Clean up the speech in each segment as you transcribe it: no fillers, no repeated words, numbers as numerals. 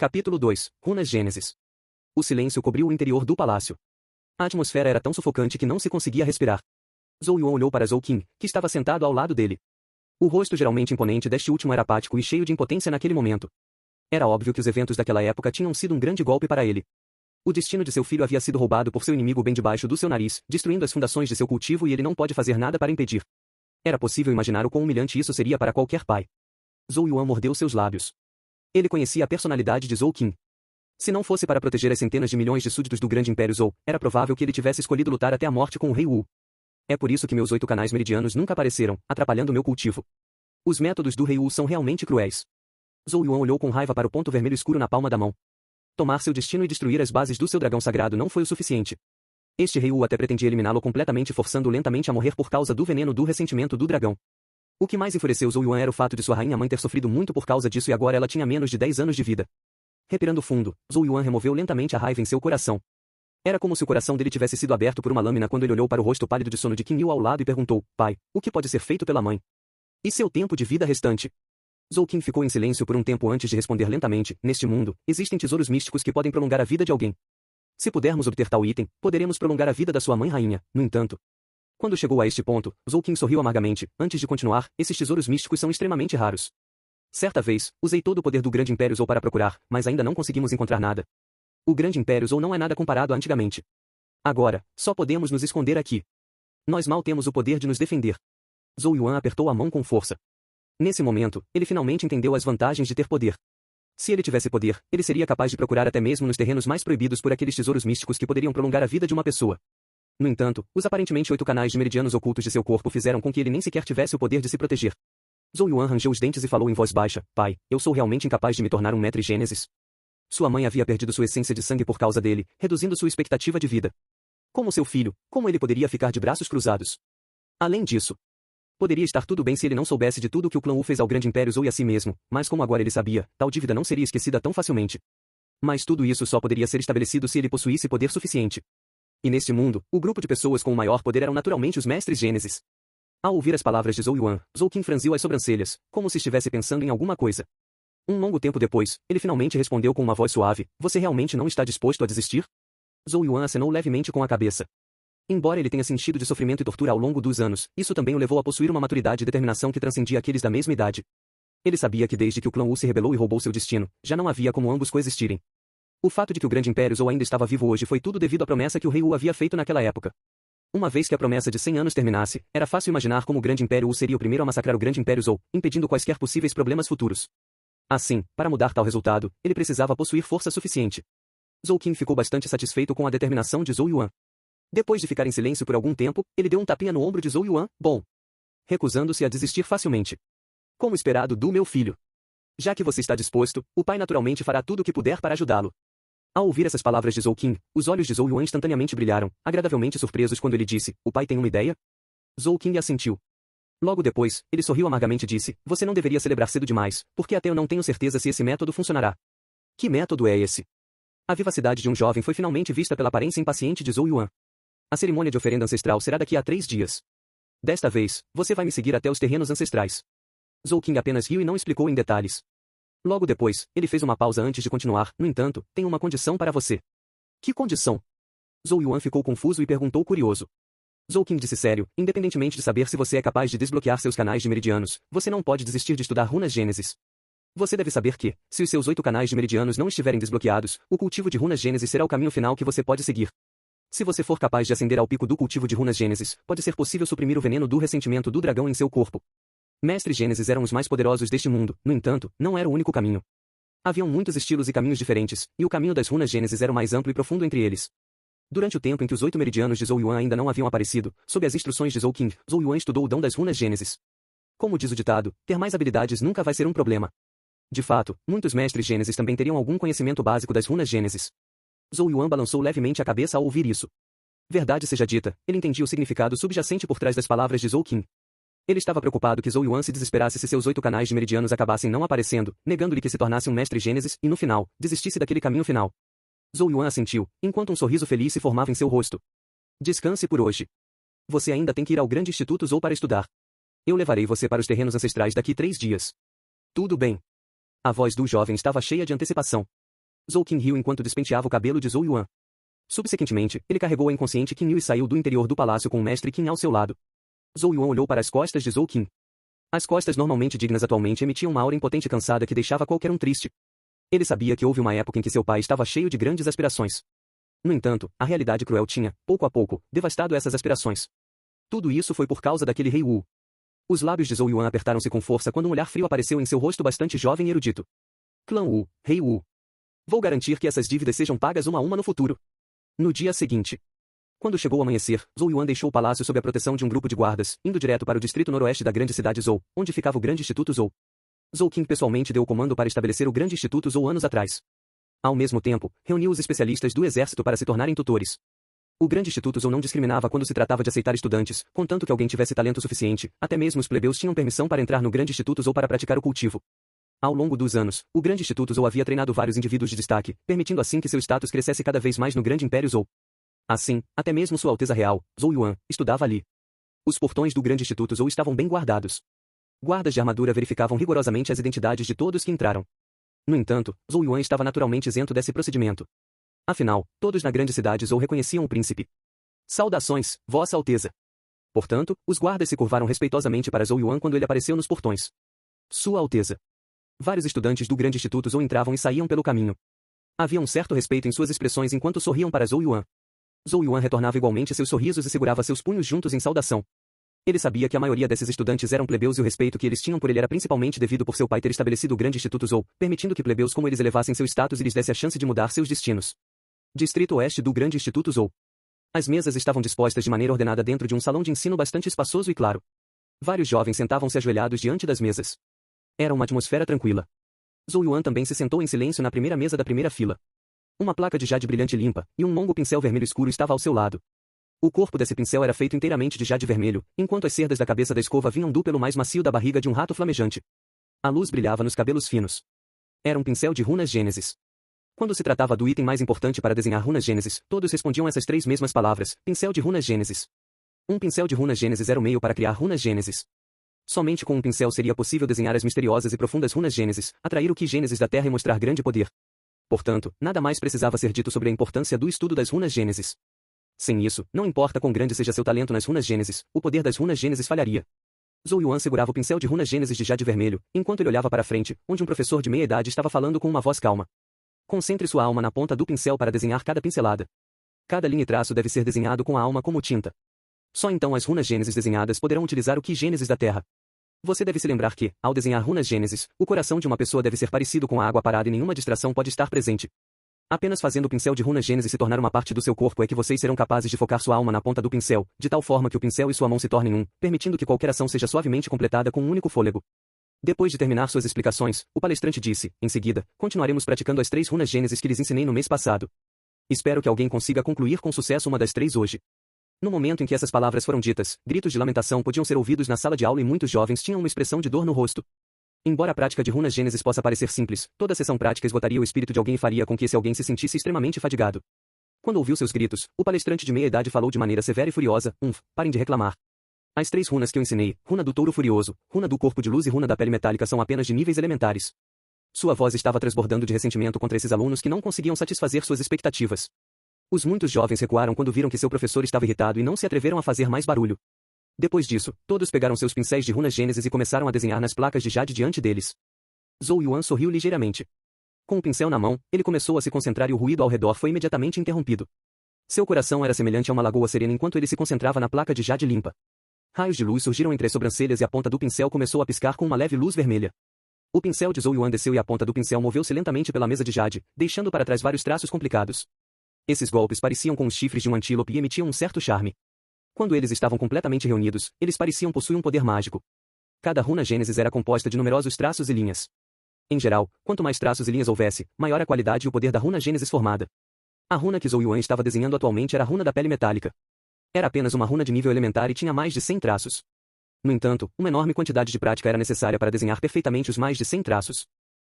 Capítulo 2. Runas Gênesis. O silêncio cobriu o interior do palácio. A atmosfera era tão sufocante que não se conseguia respirar. Zhou Yuan olhou para Zhou Qin, que estava sentado ao lado dele. O rosto geralmente imponente deste último era apático e cheio de impotência naquele momento. Era óbvio que os eventos daquela época tinham sido um grande golpe para ele. O destino de seu filho havia sido roubado por seu inimigo bem debaixo do seu nariz, destruindo as fundações de seu cultivo, e ele não pode fazer nada para impedir. Era possível imaginar o quão humilhante isso seria para qualquer pai. Zhou Yuan mordeu seus lábios. Ele conhecia a personalidade de Zhou Qin. Se não fosse para proteger as centenas de milhões de súditos do grande Império Zhou, era provável que ele tivesse escolhido lutar até a morte com o Rei Wu. É por isso que meus 8 canais meridianos nunca apareceram, atrapalhando meu cultivo. Os métodos do Rei Wu são realmente cruéis. Zhou Yuan olhou com raiva para o ponto vermelho escuro na palma da mão. Tomar seu destino e destruir as bases do seu dragão sagrado não foi o suficiente. Este Rei Wu até pretendia eliminá-lo completamente, forçando-o lentamente a morrer por causa do veneno do ressentimento do dragão. O que mais enfureceu Zhou Yuan era o fato de sua rainha-mãe ter sofrido muito por causa disso, e agora ela tinha menos de 10 anos de vida. Respirando fundo, Zhou Yuan removeu lentamente a raiva em seu coração. Era como se o coração dele tivesse sido aberto por uma lâmina quando ele olhou para o rosto pálido de sono de Qin Yu ao lado e perguntou: Pai, o que pode ser feito pela mãe? E seu tempo de vida restante? Zhou Qin ficou em silêncio por um tempo antes de responder lentamente: Neste mundo, existem tesouros místicos que podem prolongar a vida de alguém. Se pudermos obter tal item, poderemos prolongar a vida da sua mãe rainha. No entanto, quando chegou a este ponto, Zhou Qin sorriu amargamente. Antes de continuar, esses tesouros místicos são extremamente raros. Certa vez, usei todo o poder do grande Império Zhou para procurar, mas ainda não conseguimos encontrar nada. O grande Império Zhou não é nada comparado a antigamente. Agora, só podemos nos esconder aqui. Nós mal temos o poder de nos defender. Zhou Yuan apertou a mão com força. Nesse momento, ele finalmente entendeu as vantagens de ter poder. Se ele tivesse poder, ele seria capaz de procurar até mesmo nos terrenos mais proibidos por aqueles tesouros místicos que poderiam prolongar a vida de uma pessoa. No entanto, os aparentemente 8 canais de meridianos ocultos de seu corpo fizeram com que ele nem sequer tivesse o poder de se proteger. Zhou Yuan rangeu os dentes e falou em voz baixa: Pai, eu sou realmente incapaz de me tornar um mestre Gênesis. Sua mãe havia perdido sua essência de sangue por causa dele, reduzindo sua expectativa de vida. Como seu filho, como ele poderia ficar de braços cruzados? Além disso, poderia estar tudo bem se ele não soubesse de tudo o que o clã Wu fez ao grande Império Zhou e a si mesmo, mas como agora ele sabia, tal dívida não seria esquecida tão facilmente. Mas tudo isso só poderia ser estabelecido se ele possuísse poder suficiente. E neste mundo, o grupo de pessoas com o maior poder eram naturalmente os mestres Gênesis. Ao ouvir as palavras de Zhou Yuan, Zhou Qin franziu as sobrancelhas, como se estivesse pensando em alguma coisa. Um longo tempo depois, ele finalmente respondeu com uma voz suave: Você realmente não está disposto a desistir? Zhou Yuan acenou levemente com a cabeça. Embora ele tenha sentido de sofrimento e tortura ao longo dos anos, isso também o levou a possuir uma maturidade e determinação que transcendia aqueles da mesma idade. Ele sabia que desde que o clã Wu se rebelou e roubou seu destino, já não havia como ambos coexistirem. O fato de que o grande Império Zhou ainda estava vivo hoje foi tudo devido à promessa que o Rei Wu havia feito naquela época. Uma vez que a promessa de 100 anos terminasse, era fácil imaginar como o grande Império Wu seria o primeiro a massacrar o grande Império Zhou, impedindo quaisquer possíveis problemas futuros. Assim, para mudar tal resultado, ele precisava possuir força suficiente. Zhou Qin ficou bastante satisfeito com a determinação de Zhou Yuan. Depois de ficar em silêncio por algum tempo, ele deu um tapinha no ombro de Zhou Yuan, recusando-se a desistir facilmente. Como esperado do meu filho. Já que você está disposto, o pai naturalmente fará tudo o que puder para ajudá-lo. Ao ouvir essas palavras de Zhou Qin, os olhos de Zhou Yuan instantaneamente brilharam, agradavelmente surpresos quando ele disse: O pai tem uma ideia? Zhou Qin assentiu. Logo depois, ele sorriu amargamente e disse: Você não deveria celebrar cedo demais, porque até eu não tenho certeza se esse método funcionará. Que método é esse? A vivacidade de um jovem foi finalmente vista pela aparência impaciente de Zhou Yuan. A cerimônia de oferenda ancestral será daqui a 3 dias. Desta vez, você vai me seguir até os terrenos ancestrais. Zhou Qin apenas riu e não explicou em detalhes. Logo depois, ele fez uma pausa antes de continuar. No entanto, tenho uma condição para você. Que condição? Zhou Yuan ficou confuso e perguntou curioso. Zhou Qin disse sério: Independentemente de saber se você é capaz de desbloquear seus canais de meridianos, você não pode desistir de estudar runas Gênesis. Você deve saber que, se os seus 8 canais de meridianos não estiverem desbloqueados, o cultivo de runas Gênesis será o caminho final que você pode seguir. Se você for capaz de ascender ao pico do cultivo de runas Gênesis, pode ser possível suprimir o veneno do ressentimento do dragão em seu corpo. Mestres Gênesis eram os mais poderosos deste mundo, no entanto, não era o único caminho. Haviam muitos estilos e caminhos diferentes, e o caminho das runas Gênesis era o mais amplo e profundo entre eles. Durante o tempo em que os 8 meridianos de Zhou Yuan ainda não haviam aparecido, sob as instruções de Zhou Qin, Zhou Yuan estudou o dom das runas Gênesis. Como diz o ditado, ter mais habilidades nunca vai ser um problema. De fato, muitos mestres Gênesis também teriam algum conhecimento básico das runas Gênesis. Zhou Yuan balançou levemente a cabeça ao ouvir isso. Verdade seja dita, ele entendia o significado subjacente por trás das palavras de Zhou Qin. Ele estava preocupado que Zhou Yuan se desesperasse se seus 8 canais de meridianos acabassem não aparecendo, negando-lhe que se tornasse um mestre Gênesis e, no final, desistisse daquele caminho final. Zhou Yuan assentiu, enquanto um sorriso feliz se formava em seu rosto. Descanse por hoje. Você ainda tem que ir ao grande instituto Zhou para estudar. Eu levarei você para os terrenos ancestrais daqui 3 dias. Tudo bem. A voz do jovem estava cheia de antecipação. Zhou Qin riu enquanto despenteava o cabelo de Zhou Yuan. Subsequentemente, ele carregou a inconsciente Qin Yu e saiu do interior do palácio com o mestre Qin ao seu lado. Zhou Yuan olhou para as costas de Zhou Qin. As costas normalmente dignas atualmente emitiam uma aura impotente e cansada que deixava qualquer um triste. Ele sabia que houve uma época em que seu pai estava cheio de grandes aspirações. No entanto, a realidade cruel tinha, pouco a pouco, devastado essas aspirações. Tudo isso foi por causa daquele rei Wu. Os lábios de Zhou Yuan apertaram-se com força quando um olhar frio apareceu em seu rosto bastante jovem e erudito. Clã Wu, rei Wu. Vou garantir que essas dívidas sejam pagas uma a uma no futuro. No dia seguinte. Quando chegou o amanhecer, Zhou Yuan deixou o palácio sob a proteção de um grupo de guardas, indo direto para o distrito noroeste da grande cidade Zhou, onde ficava o grande Instituto Zhou. Zhou Qin pessoalmente deu o comando para estabelecer o grande Instituto Zhou anos atrás. Ao mesmo tempo, reuniu os especialistas do exército para se tornarem tutores. O grande Instituto Zhou não discriminava quando se tratava de aceitar estudantes, contanto que alguém tivesse talento suficiente, até mesmo os plebeus tinham permissão para entrar no grande Instituto Zhou para praticar o cultivo. Ao longo dos anos, o grande Instituto Zhou havia treinado vários indivíduos de destaque, permitindo assim que seu status crescesse cada vez mais no grande Império Zhou. Assim, até mesmo Sua Alteza Real, Zhou Yuan, estudava ali. Os portões do grande Instituto Zhou estavam bem guardados. Guardas de armadura verificavam rigorosamente as identidades de todos que entraram. No entanto, Zhou Yuan estava naturalmente isento desse procedimento. Afinal, todos na grande cidade Zhou reconheciam o príncipe. Saudações, Vossa Alteza. Portanto, os guardas se curvaram respeitosamente para Zhou Yuan quando ele apareceu nos portões. Sua Alteza. Vários estudantes do grande Instituto Zhou entravam e saíam pelo caminho. Havia um certo respeito em suas expressões enquanto sorriam para Zhou Yuan. Zhou Yuan retornava igualmente seus sorrisos e segurava seus punhos juntos em saudação. Ele sabia que a maioria desses estudantes eram plebeus e o respeito que eles tinham por ele era principalmente devido por seu pai ter estabelecido o grande Instituto Zhou, permitindo que plebeus como eles elevassem seu status e lhes desse a chance de mudar seus destinos. Distrito Oeste do grande Instituto Zhou. As mesas estavam dispostas de maneira ordenada dentro de um salão de ensino bastante espaçoso e claro. Vários jovens sentavam-se ajoelhados diante das mesas. Era uma atmosfera tranquila. Zhou Yuan também se sentou em silêncio na primeira mesa da primeira fila. Uma placa de jade brilhante limpa, e um longo pincel vermelho escuro estava ao seu lado. O corpo desse pincel era feito inteiramente de jade vermelho, enquanto as cerdas da cabeça da escova vinham do pelo mais macio da barriga de um rato flamejante. A luz brilhava nos cabelos finos. Era um pincel de runas Gênesis. Quando se tratava do item mais importante para desenhar runas Gênesis, todos respondiam essas três mesmas palavras, pincel de runas Gênesis. Um pincel de runas Gênesis era o meio para criar runas Gênesis. Somente com um pincel seria possível desenhar as misteriosas e profundas runas Gênesis, atrair o Ki Gênesis da Terra e mostrar grande poder. Portanto, nada mais precisava ser dito sobre a importância do estudo das runas Gênesis. Sem isso, não importa quão grande seja seu talento nas runas Gênesis, o poder das runas Gênesis falharia. Zhou Yuan segurava o pincel de runas Gênesis de jade vermelho, enquanto ele olhava para frente, onde um professor de meia-idade estava falando com uma voz calma. Concentre sua alma na ponta do pincel para desenhar cada pincelada. Cada linha e traço deve ser desenhado com a alma como tinta. Só então as runas Gênesis desenhadas poderão utilizar o Ki Gênesis da Terra. Você deve se lembrar que, ao desenhar runas Gênesis, o coração de uma pessoa deve ser parecido com a água parada e nenhuma distração pode estar presente. Apenas fazendo o pincel de runas Gênesis se tornar uma parte do seu corpo é que vocês serão capazes de focar sua alma na ponta do pincel, de tal forma que o pincel e sua mão se tornem um, permitindo que qualquer ação seja suavemente completada com um único fôlego. Depois de terminar suas explicações, o palestrante disse, em seguida, continuaremos praticando as 3 runas Gênesis que lhes ensinei no mês passado. Espero que alguém consiga concluir com sucesso uma das 3 hoje. No momento em que essas palavras foram ditas, gritos de lamentação podiam ser ouvidos na sala de aula e muitos jovens tinham uma expressão de dor no rosto. Embora a prática de runas Gênesis possa parecer simples, toda sessão prática esgotaria o espírito de alguém e faria com que esse alguém se sentisse extremamente fadigado. Quando ouviu seus gritos, o palestrante de meia-idade falou de maneira severa e furiosa, parem de reclamar. As 3 runas que eu ensinei, runa do touro furioso, runa do corpo de luz e runa da pele metálica são apenas de níveis elementares. Sua voz estava transbordando de ressentimento contra esses alunos que não conseguiam satisfazer suas expectativas. Os muitos jovens recuaram quando viram que seu professor estava irritado e não se atreveram a fazer mais barulho. Depois disso, todos pegaram seus pincéis de runas Gênesis e começaram a desenhar nas placas de jade diante deles. Zhou Yuan sorriu ligeiramente. Com o pincel na mão, ele começou a se concentrar e o ruído ao redor foi imediatamente interrompido. Seu coração era semelhante a uma lagoa serena enquanto ele se concentrava na placa de jade limpa. Raios de luz surgiram entre as sobrancelhas e a ponta do pincel começou a piscar com uma leve luz vermelha. O pincel de Zhou Yuan desceu e a ponta do pincel moveu-se lentamente pela mesa de jade, deixando para trás vários traços complicados. Esses golpes pareciam com os chifres de um antílope e emitiam um certo charme. Quando eles estavam completamente reunidos, eles pareciam possuir um poder mágico. Cada runa Gênesis era composta de numerosos traços e linhas. Em geral, quanto mais traços e linhas houvesse, maior a qualidade e o poder da runa Gênesis formada. A runa que Zhou Yuan estava desenhando atualmente era a runa da pele metálica. Era apenas uma runa de nível elementar e tinha mais de 100 traços. No entanto, uma enorme quantidade de prática era necessária para desenhar perfeitamente os mais de 100 traços.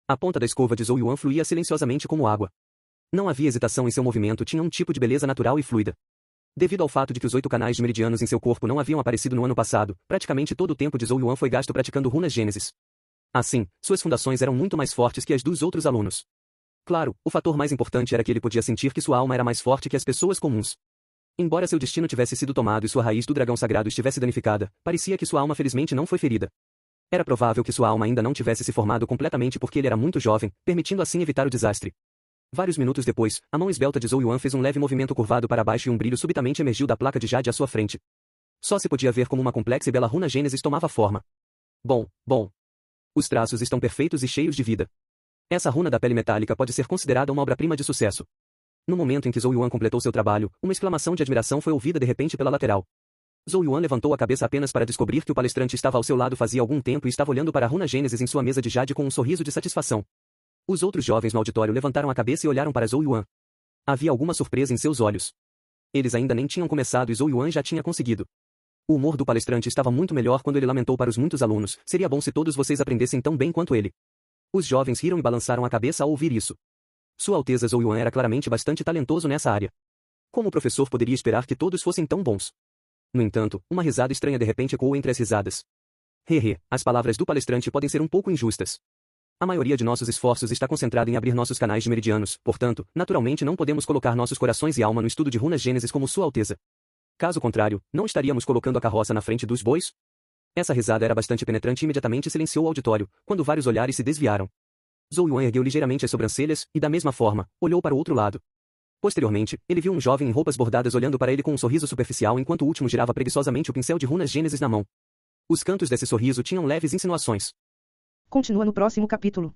A ponta da escova de Zhou Yuan fluía silenciosamente como água. Não havia hesitação em seu movimento, tinha um tipo de beleza natural e fluida. Devido ao fato de que os 8 canais de meridianos em seu corpo não haviam aparecido no ano passado, praticamente todo o tempo de Zhou Yuan foi gasto praticando runas Gênesis. Assim, suas fundações eram muito mais fortes que as dos outros alunos. Claro, o fator mais importante era que ele podia sentir que sua alma era mais forte que as pessoas comuns. Embora seu destino tivesse sido tomado e sua raiz do dragão sagrado estivesse danificada, parecia que sua alma felizmente não foi ferida. Era provável que sua alma ainda não tivesse se formado completamente porque ele era muito jovem, permitindo assim evitar o desastre. Vários minutos depois, a mão esbelta de Zhou Yuan fez um leve movimento curvado para baixo e um brilho subitamente emergiu da placa de jade à sua frente. Só se podia ver como uma complexa e bela runa Gênesis tomava forma. Bom. Os traços estão perfeitos e cheios de vida. Essa runa da pele metálica pode ser considerada uma obra-prima de sucesso. No momento em que Zhou Yuan completou seu trabalho, uma exclamação de admiração foi ouvida de repente pela lateral. Zhou Yuan levantou a cabeça apenas para descobrir que o palestrante estava ao seu lado fazia algum tempo e estava olhando para a runa Gênesis em sua mesa de jade com um sorriso de satisfação. Os outros jovens no auditório levantaram a cabeça e olharam para Zhou Yuan. Havia alguma surpresa em seus olhos. Eles ainda nem tinham começado e Zhou Yuan já tinha conseguido. O humor do palestrante estava muito melhor quando ele lamentou para os muitos alunos: seria bom se todos vocês aprendessem tão bem quanto ele. Os jovens riram e balançaram a cabeça ao ouvir isso. Sua Alteza Zhou Yuan era claramente bastante talentoso nessa área. Como o professor poderia esperar que todos fossem tão bons? No entanto, uma risada estranha de repente ecoou entre as risadas. As palavras do palestrante podem ser um pouco injustas. A maioria de nossos esforços está concentrada em abrir nossos canais de meridianos, portanto, naturalmente não podemos colocar nossos corações e alma no estudo de runas Gênesis como Sua Alteza. Caso contrário, não estaríamos colocando a carroça na frente dos bois? Essa risada era bastante penetrante e imediatamente silenciou o auditório, quando vários olhares se desviaram. Zhou Yuan ergueu ligeiramente as sobrancelhas, e da mesma forma, olhou para o outro lado. Posteriormente, ele viu um jovem em roupas bordadas olhando para ele com um sorriso superficial enquanto o último girava preguiçosamente o pincel de runas Gênesis na mão. Os cantos desse sorriso tinham leves insinuações. Continua no próximo capítulo.